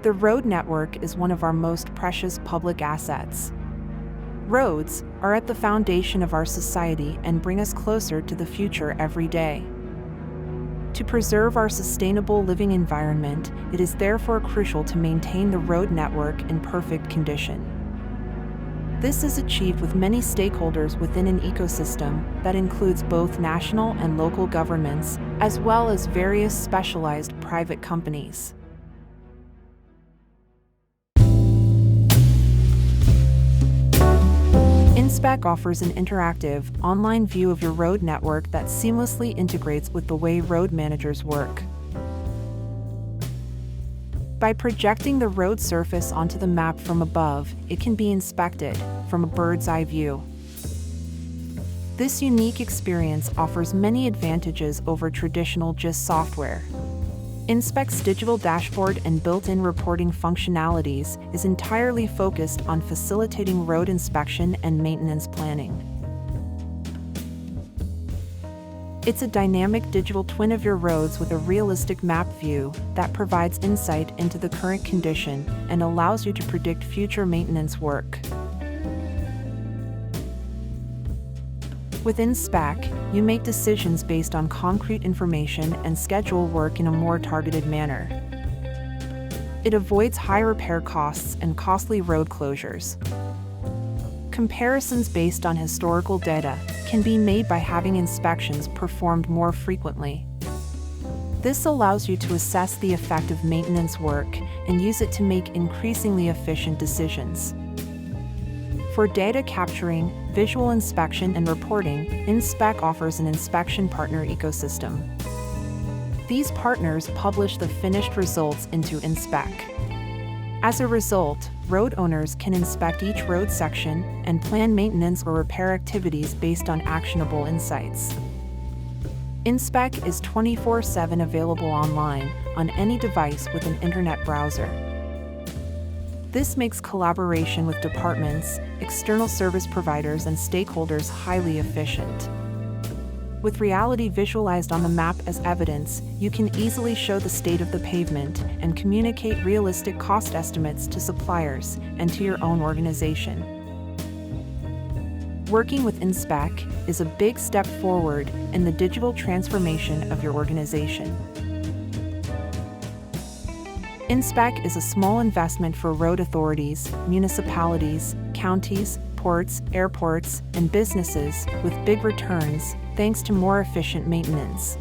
The road network is one of our most precious public assets. Roads are at the foundation of our society and bring us closer to the future every day. To preserve our sustainable living environment, it is therefore crucial to maintain the road network in perfect condition. This is achieved with many stakeholders within an ecosystem that includes both national and local governments, as well as various specialized private companies. Inspech offers an interactive, online view of your road network that seamlessly integrates with the way road managers work. By projecting the road surface onto the map from above, it can be inspected from a bird's eye view. This unique experience offers many advantages over traditional GIS software. Inspech's digital dashboard and built-in reporting functionalities is entirely focused on facilitating road inspection and maintenance planning. It's a dynamic digital twin of your roads with a realistic map view that provides insight into the current condition and allows you to predict future maintenance work. With Inspech, you make decisions based on concrete information and schedule work in a more targeted manner. It avoids high repair costs and costly road closures. Comparisons based on historical data can be made by having inspections performed more frequently. This allows you to assess the effect of maintenance work and use it to make increasingly efficient decisions. For data capturing, visual inspection, and reporting, Inspech offers an inspection partner ecosystem. These partners publish the finished results into Inspech. As a result, road owners can inspect each road section and plan maintenance or repair activities based on actionable insights. Inspech is 24/7 available online on any device with an internet browser. This makes collaboration with departments, external service providers, and stakeholders highly efficient. With reality visualized on the map as evidence, you can easily show the state of the pavement and communicate realistic cost estimates to suppliers and to your own organization. Working with Inspech is a big step forward in the digital transformation of your organization. Inspech is a small investment for road authorities, municipalities, counties, ports, airports, and businesses with big returns thanks to more efficient maintenance.